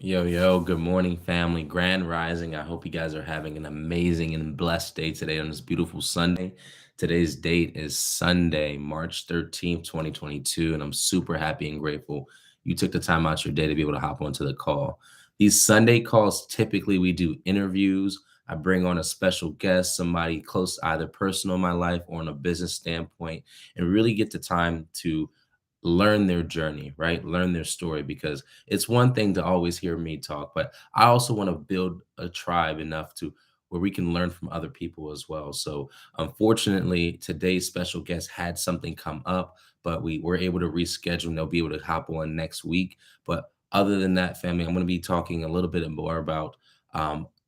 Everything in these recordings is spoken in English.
Yo, yo, good morning, family. Grand Rising. I hope you guys are having an amazing and blessed day today on this beautiful Sunday. Today's date is Sunday, March 13th, 2022, and I'm super happy and grateful you took the time out your day to be able to hop onto the call. These Sunday calls, typically we do interviews. I bring on a special guest, somebody close, either personal in my life or on a business standpoint, and really get the time to learn their journey, right? Learn their story because it's one thing to always hear me talk, but I also want to build a tribe enough to where we can learn from other people as well. So, unfortunately, today's special guest had something come up, but we were able to reschedule and they'll be able to hop on next week. But other than that, family, I'm going to be talking a little bit more about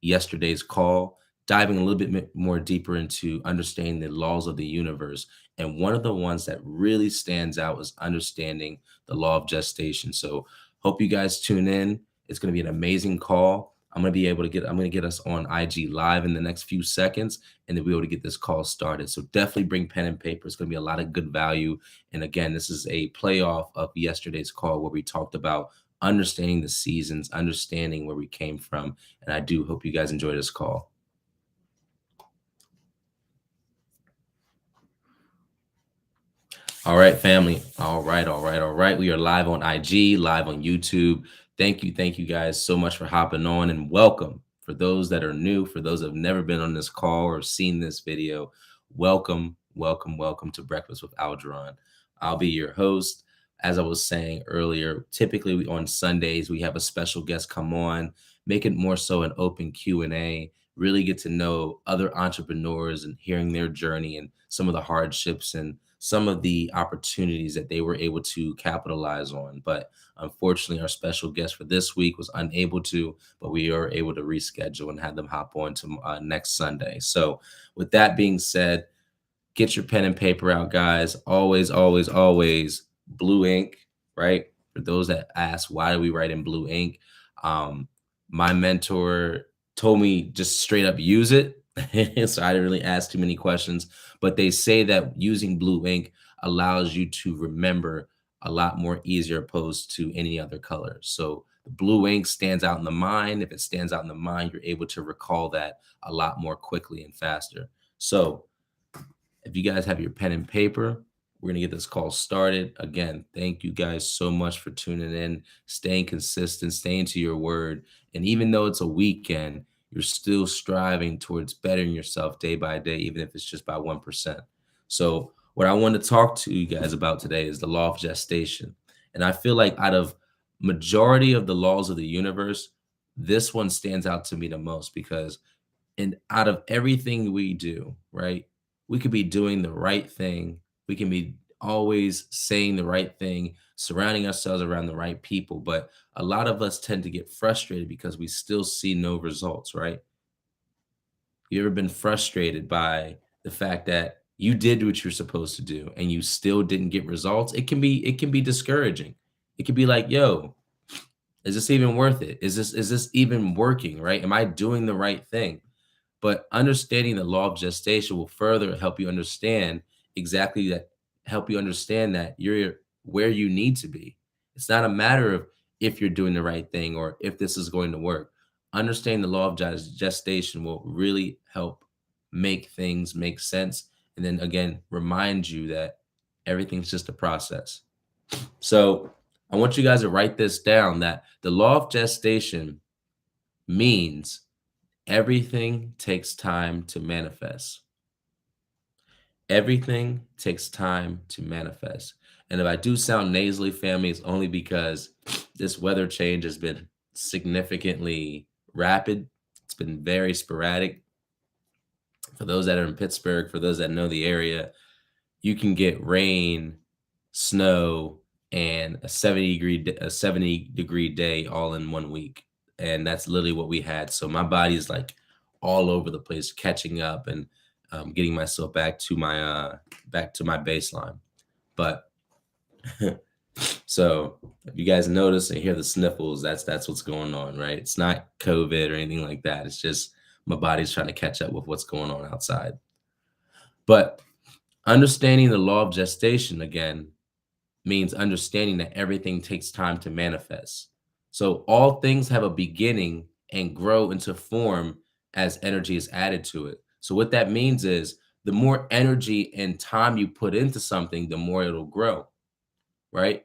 yesterday's call, diving a little bit more deeper into understanding the laws of the universe. And one of the ones that really stands out is understanding the law of gestation. So hope you guys tune in. It's going to be an amazing call. I'm going to get us on IG live in the next few seconds and then be able to get this call started. So definitely bring pen and paper. It's going to be a lot of good value. And again, this is a playoff of yesterday's call where we talked about understanding the seasons, understanding where we came from. And I do hope you guys enjoy this call. All right, family. All right. We are live on IG, live on YouTube. Thank you guys so much for hopping on and welcome. For those that are new, for those that have never been on this call or seen this video, welcome to Breakfast with Algeron. I'll be your host. As I was saying earlier, typically on Sundays we have a special guest come on, make it more so an open Q&A, really get to know other entrepreneurs and hearing their journey and some of the hardships and some of the opportunities that they were able to capitalize on. But unfortunately, our special guest for this week was unable to, but we are able to reschedule and have them hop on to next Sunday. So, with that being said, get your pen and paper out, guys. Always blue ink, right? For those that ask, why do we write in blue ink? Um, my mentor told me just straight up use it. So I didn't really ask too many questions, but they say that using blue ink allows you to remember a lot more easier opposed to any other color. So the blue ink stands out in the mind. If it stands out in the mind, you're able to recall that a lot more quickly and faster. So if you guys have your pen and paper, we're going to get this call started. Again, thank you guys so much for tuning in, staying consistent, staying to your word. And even though it's a weekend, you're still striving towards bettering yourself day by day, even if it's just by 1%. So, what I want to talk to you guys about today is the law of gestation. And I feel like out of majority of the laws of the universe, this one stands out to me the most because and out of everything we do, right? We could be doing the right thing. We can be always saying the right thing, surrounding ourselves around the right people. But a lot of us tend to get frustrated because we still see no results, right? You ever been frustrated by the fact that you did what you're supposed to do and you still didn't get results? It can be discouraging. It can be like, yo, is this even worth it? Is this even working, right? Am I doing the right thing? But understanding the law of gestation will further help you understand exactly that, help you understand that you're where you need to be. It's not a matter of if you're doing the right thing or if this is going to work. Understanding the law of gestation will really help make things make sense. And then again, remind you that everything's just a process. So I want you guys to write this down that the law of gestation means everything takes time to manifest. Everything takes time to manifest. And if I do sound nasally, family, it's only because this weather change has been significantly rapid. It's been very sporadic. For those that are in Pittsburgh, for those that know the area, you can get rain, snow, and a 70-degree day all in 1 week. And that's literally what we had. So my body is like all over the place, catching up and getting myself back to my baseline. But so if you guys notice and hear the sniffles, that's what's going on, right? It's not COVID or anything like that. It's just my body's trying to catch up with what's going on outside. But understanding the law of gestation again means understanding that everything takes time to manifest. So all things have a beginning and grow into form as energy is added to it. So what that means is the more energy and time you put into something, the more it'll grow, right?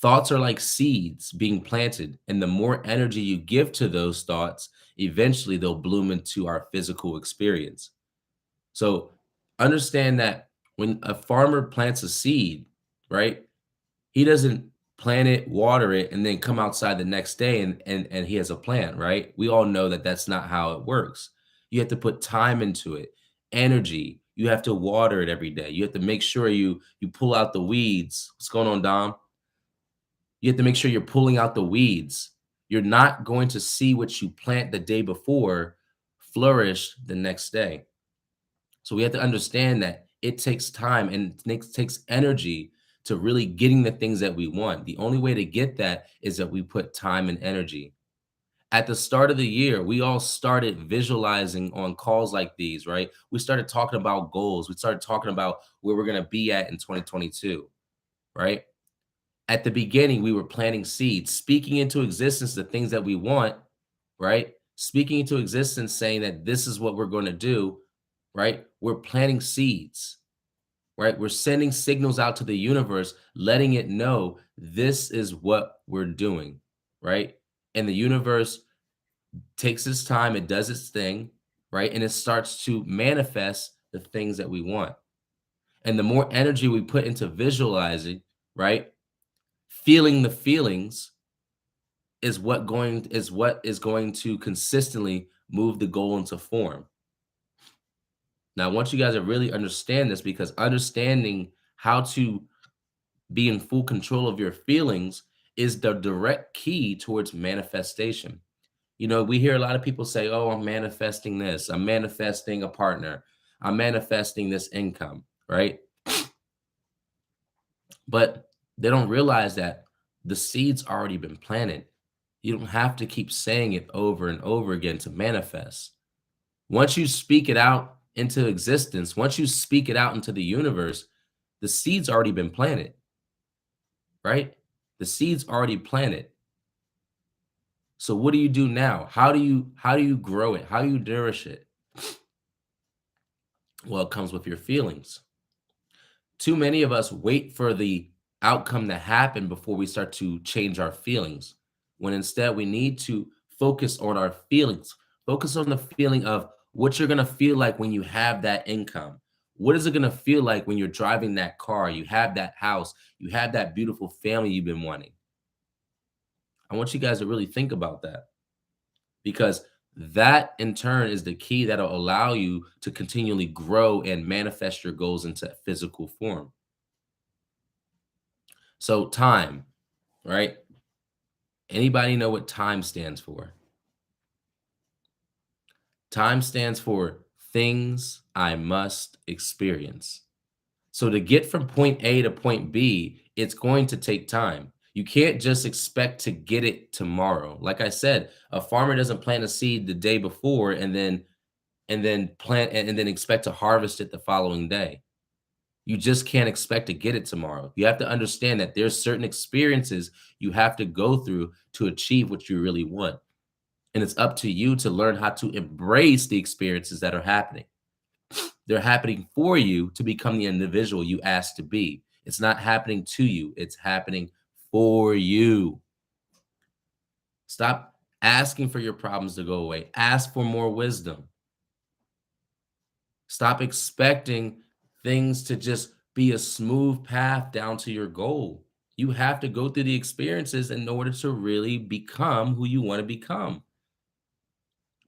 Thoughts are like seeds being planted, and the more energy you give to those thoughts, eventually they'll bloom into our physical experience. So understand that when a farmer plants a seed, right? He doesn't plant it, water it, and then come outside the next day and he has a plant, right? We all know that that's not how it works. You have to put time into it, energy. You have to water it every day. You have to make sure you pull out the weeds. What's going on, Dom? You have to make sure you're pulling out the weeds. You're not going to see what you plant the day before flourish the next day. So we have to understand that it takes time and it takes energy to really getting the things that we want. The only way to get that is that we put time and energy. At the start of the year, we all started visualizing on calls like these, right? We started talking about goals. We started talking about where we're going to be at in 2022, right? At the beginning, we were planting seeds, speaking into existence the things that we want, right? Speaking into existence, saying that this is what we're going to do, right? We're planting seeds, right? We're sending signals out to the universe, letting it know this is what we're doing, right? And the universe takes its time, it does its thing, right? And it starts to manifest the things that we want. And the more energy we put into visualizing, right? Feeling the feelings is what is going to consistently move the goal into form. Now, I want you guys to really understand this because understanding how to be in full control of your feelings is the direct key towards manifestation. You know, we hear a lot of people say, "Oh, I'm manifesting this. I'm manifesting a partner. I'm manifesting this income," right? But they don't realize that the seed's already been planted. You don't have to keep saying it over and over again to manifest. Once you speak it out into existence, once you speak it out into the universe, the seed's already been planted, right? The seed's already planted. So what do you do now? How do you grow it? How do you nourish it? Well, it comes with your feelings. Too many of us wait for the outcome to happen before we start to change our feelings. When instead we need to focus on our feelings. Focus on the feeling of what you're going to feel like when you have that income. What is it going to feel like when you're driving that car, you have that house, you have that beautiful family you've been wanting? I want you guys to really think about that because that in turn is the key that'll allow you to continually grow and manifest your goals into physical form. So time, right? Anybody know what time stands for? Time stands for things I must experience. So to get from point A to point B, it's going to take time. You can't just expect to get it tomorrow. Like I said, a farmer doesn't plant a seed the day before and then plant and then expect to harvest it the following day. You just can't expect to get it tomorrow. You have to understand that there's certain experiences you have to go through to achieve what you really want. And it's up to you to learn how to embrace the experiences that are happening. They're happening for you to become the individual you asked to be. It's not happening to you, it's happening for you. Stop asking for your problems to go away. Ask for more wisdom. Stop expecting things to just be a smooth path down to your goal. You have to go through the experiences in order to really become who you want to become.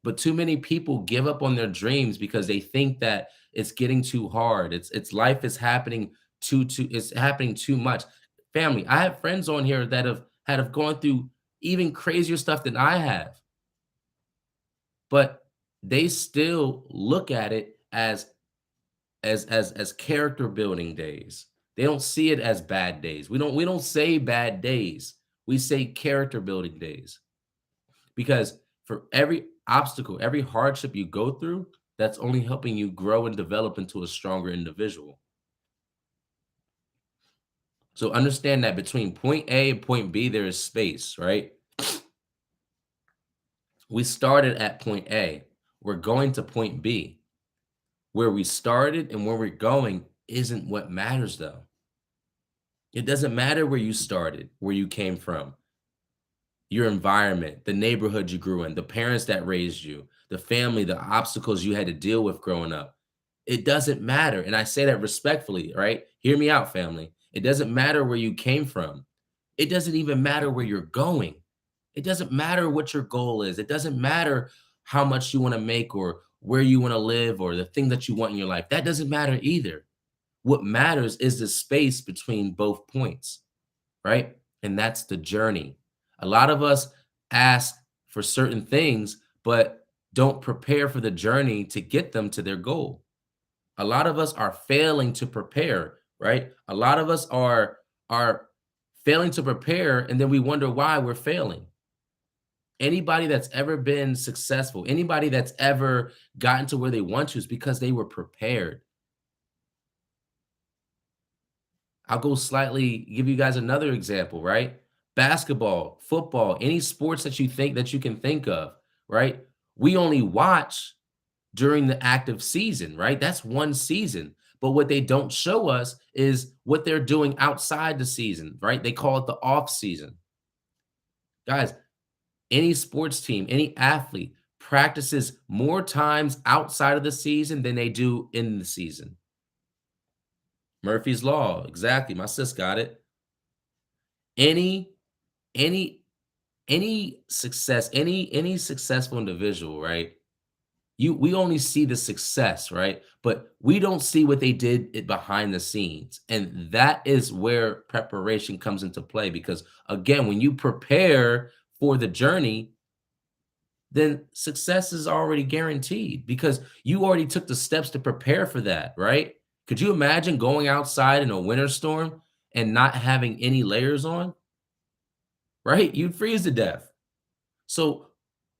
But too many people give up on their dreams because they think that it's getting too hard. It's life is happening too it's happening too much. Family, I have friends on here that have gone through even crazier stuff than I have, but they still look at it as character building days. They don't see it as bad days. We don't say bad days. We say character building days because for every obstacle, every hardship you go through, that's only helping you grow and develop into a stronger individual. So understand that between point A and point B, there is space, right? We started at point A. We're going to point B. Where we started and where we're going isn't what matters, though. It doesn't matter where you started, where you came from, your environment, the neighborhood you grew in, the parents that raised you, the family, the obstacles you had to deal with growing up. It doesn't matter. And I say that respectfully, right? Hear me out, family. It doesn't matter where you came from. It doesn't even matter where you're going. It doesn't matter what your goal is. It doesn't matter how much you want to make or where you want to live or the thing that you want in your life. That doesn't matter either. What matters is the space between both points, right? And that's the journey. A lot of us ask for certain things, but don't prepare for the journey to get them to their goal. A lot of us are failing to prepare, right? A lot of us are failing to prepare, and then we wonder why we're failing. Anybody that's ever been successful, anybody that's ever gotten to where they want to is because they were prepared. I'll go slightly give you guys another example, right? Basketball, football, any sports that you think that you can think of, right? We only watch during the active season, right? That's one season. But what they don't show us is what they're doing outside the season, right? They call it the off season. Guys, any sports team, any athlete practices more times outside of the season than they do in the season. Murphy's Law, exactly. My sis got it. Any any any successful individual, right? We only see the success, right? But we don't see what they did behind the scenes. And that is where preparation comes into play because again, when you prepare for the journey, then success is already guaranteed because you already took the steps to prepare for that, right? Could you imagine going outside in a winter storm and not having any layers on, right? You'd freeze to death. So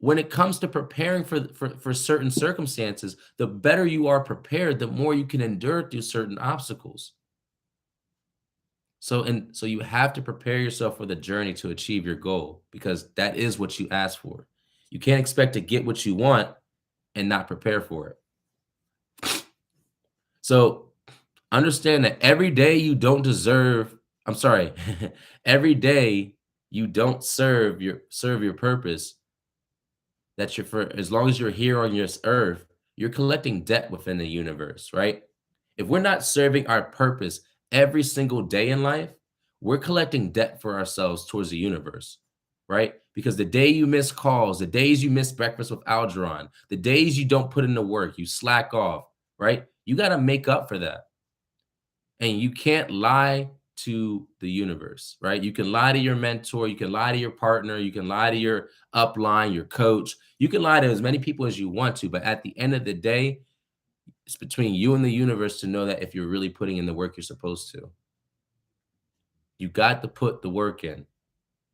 when it comes to preparing for certain circumstances, the better you are prepared, the more you can endure through certain obstacles. So you have to prepare yourself for the journey to achieve your goal because that is what you ask for. You can't expect to get what you want and not prepare for it. So understand that every day you don't deserve, I'm sorry, every day you don't serve your purpose that you're for as long as you're here on this earth, you're collecting debt within the universe, right? If we're not serving our purpose every single day in life, we're collecting debt for ourselves towards the universe, right? Because the day you miss calls, the days you miss breakfast with Algeron, the days you don't put in the work, you slack off, right? You got to make up for that. And you can't lie to the universe, right? You can lie to your mentor, you can lie to your partner, you can lie to your upline, your coach. You can lie to as many people as you want to, but at the end of the day, it's between you and the universe to know that if you're really putting in the work you're supposed to. You got to put the work in.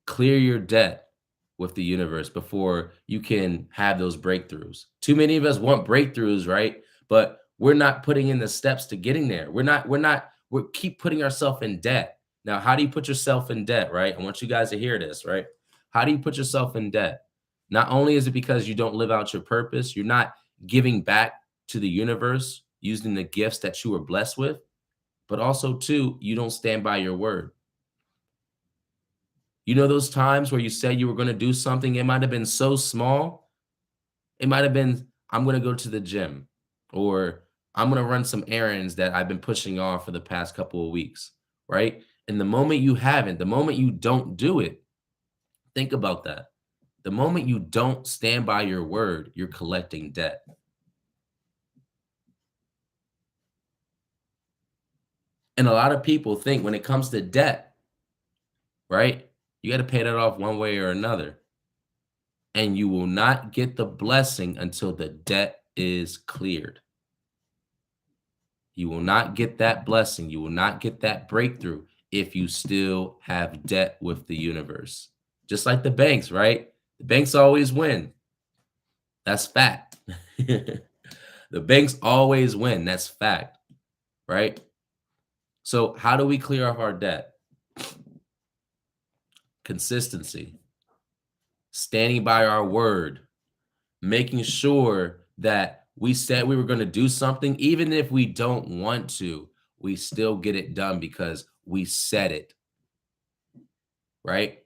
Clear your debt with the universe before you can have those breakthroughs. Too many of us want breakthroughs, right? But we're not putting in the steps to getting there. We keep putting ourselves in debt. Now, how do you put yourself in debt, right? I want you guys to hear this, right? How do you put yourself in debt? Not only is it because you don't live out your purpose, you're not giving back to the universe using the gifts that you were blessed with, but also too, you don't stand by your word. You know those times where you said you were going to do something, it might have been so small. It might have been, I'm going to go to the gym or I'm going to run some errands that I've been pushing off for the past couple of weeks, right? And the moment you haven't, the moment you don't do it, think about that. The moment you don't stand by your word, you're collecting debt. And a lot of people think when it comes to debt, right? You got to pay that off one way or another. And you will not get the blessing until the debt is cleared. You will not get that blessing. You will not get that breakthrough if you still have debt with the universe. Just like the banks, right? The banks always win. That's fact. The banks always win. That's fact, right? So, how do we clear off our debt? Consistency, standing by our word, making sure that we said we were going to do something, even if we don't want to, we still get it done because we said it, right?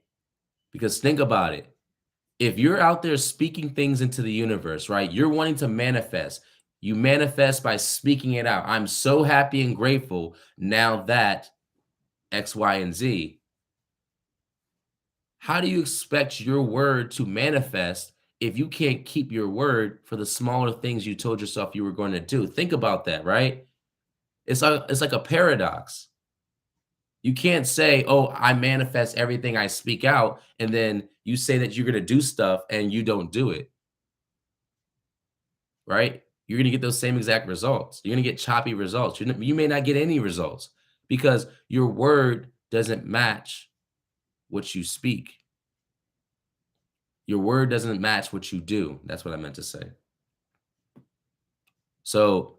Because think about it. If you're out there speaking things into the universe, right? You're wanting to manifest. You manifest by speaking it out. I'm so happy and grateful now that X, Y, and Z. How do you expect your word to manifest if you can't keep your word for the smaller things you told yourself you were going to do? Think about that, right? It's like a paradox. You can't say, "Oh, I manifest everything I speak out," and then you say that you're going to do stuff and you don't do it, right? You're going to get those same exact results. You're going to get choppy results. You may not get any results because your word doesn't match what you speak. Your word doesn't match what you do. That's what I meant to say. So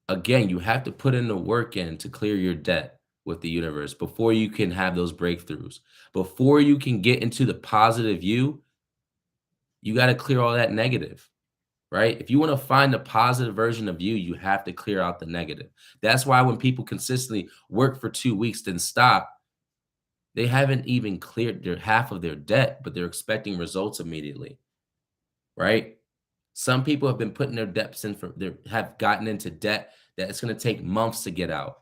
again, you have to put in the work in to clear your debt with the universe before you can have those breakthroughs. Before you can get into the positive you got to clear all that negative, right? If you want to find the positive version of you have to clear out the negative. That's why when people consistently work for 2 weeks then stop, they haven't even cleared their half of their debt, but they're expecting results immediately, right? Some people have been putting their debts in for they have gotten into debt that it's going to take months to get out.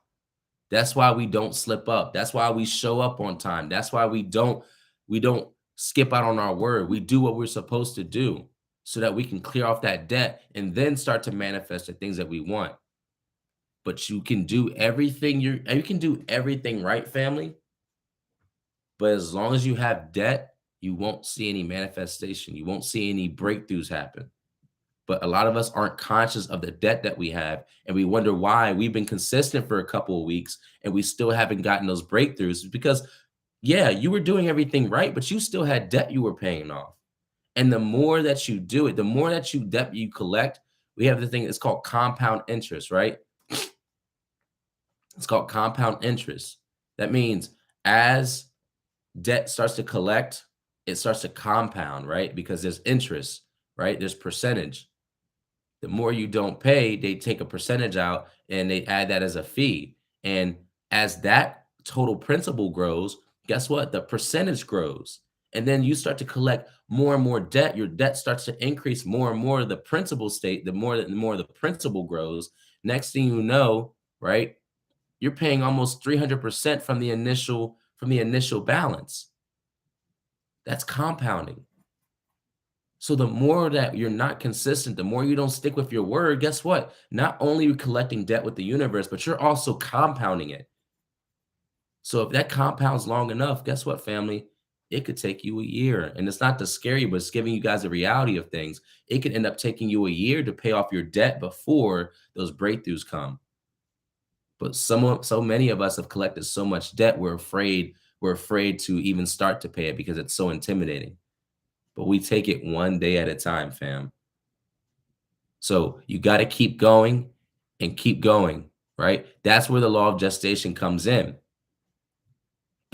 That's why we don't slip up. That's why we show up on time. That's why we don't skip out on our word. We do what we're supposed to do so that we can clear off that debt and then start to manifest the things that we want. But you can do everything right, family. But as long as you have debt, you won't see any manifestation. You won't see any breakthroughs happen. But a lot of us aren't conscious of the debt that we have, and we wonder why we've been consistent for a couple of weeks and we still haven't gotten those breakthroughs because yeah, you were doing everything right, but you still had debt you were paying off. And the more that you do it, the more that you debt you collect, we have the thing that's called compound interest, right? It's called compound interest. That means as debt starts to collect, it starts to compound, right? Because there's interest, right? There's percentage. The more you don't pay, they take a percentage out and they add that as a fee. And as that total principal grows, guess what? The percentage grows. And then you start to collect more and more debt. Your debt starts to increase more and more. The principal state, the more the principal grows. Next thing you know, right? You're paying almost 300% from the initial balance. That's compounding. So the more that you're not consistent, the more you don't stick with your word, guess what? Not only are you collecting debt with the universe, but you're also compounding it. So if that compounds long enough, guess what, family? It could take you a year. And it's not to scare you, but it's giving you guys the reality of things. It could end up taking you a year to pay off your debt before those breakthroughs come. But so many of us have collected so much debt, we're afraid to even start to pay it because it's so intimidating. But we take it one day at a time, fam. So you got to keep going and keep going, right? That's where the law of gestation comes in.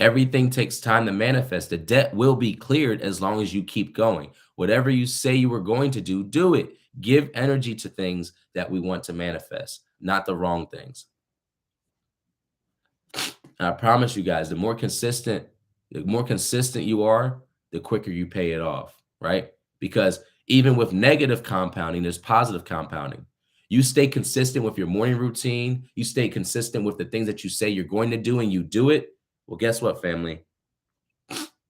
Everything takes time to manifest. The debt will be cleared as long as you keep going. Whatever you say you were going to do, do it. Give energy to things that we want to manifest, not the wrong things. And I promise you guys, the more consistent you are, the quicker you pay it off, right? Because even with negative compounding, there's positive compounding. You stay consistent with your morning routine, you stay consistent with the things that you say you're going to do and you do it. Well, guess what, family?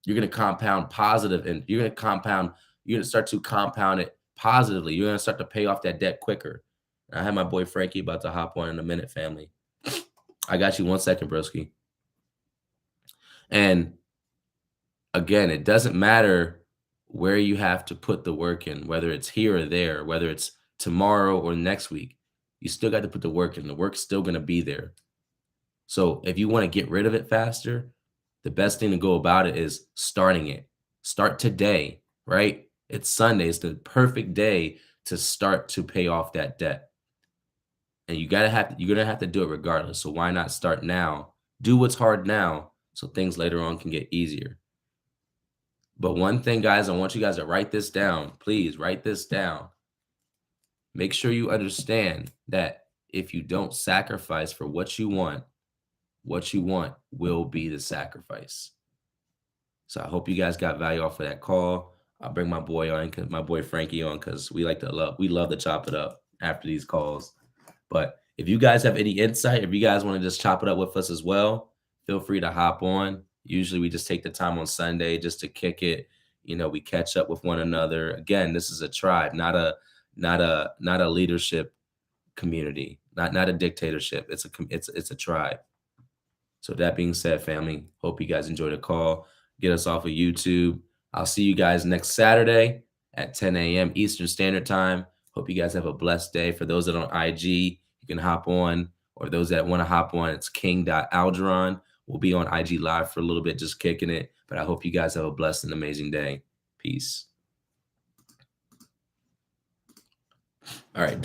You're going to compound positive and you're going to start to compound it positively. You're going to start to pay off that debt quicker. I have my boy Frankie about to hop on in a minute, family. I got you 1 second, broski. And again, it doesn't matter where you have to put the work in, whether it's here or there, whether it's tomorrow or next week. You still got to put the work in. The work's still going to be there. So if you want to get rid of it faster, the best thing to go about it is starting it. Start today, right? It's Sunday. It's the perfect day to start to pay off that debt. And you're going to have to do it regardless. So why not start now? Do what's hard now so things later on can get easier. But one thing, guys, I want you guys to write this down. Please write this down. Make sure you understand that if you don't sacrifice for what you want will be the sacrifice. So I hope you guys got value off of that call. I'll bring my boy on, my boy Frankie on, because we love to chop it up after these calls. But if you guys have any insight, if you guys want to just chop it up with us as well, feel free to hop on. Usually we just take the time on Sunday just to kick it. We catch up with one another. Again, this is a tribe, not a leadership community, not a dictatorship. It's a tribe. So that being said, family, hope you guys enjoyed the call. Get us off of YouTube. I'll see you guys next Saturday at 10 a.m. Eastern Standard Time. Hope you guys have a blessed day. For those that are on IG, you can hop on, or those that want to hop on, it's king.algeron. We'll be on IG Live for a little bit, just kicking it. But I hope you guys have a blessed and amazing day. Peace. All right.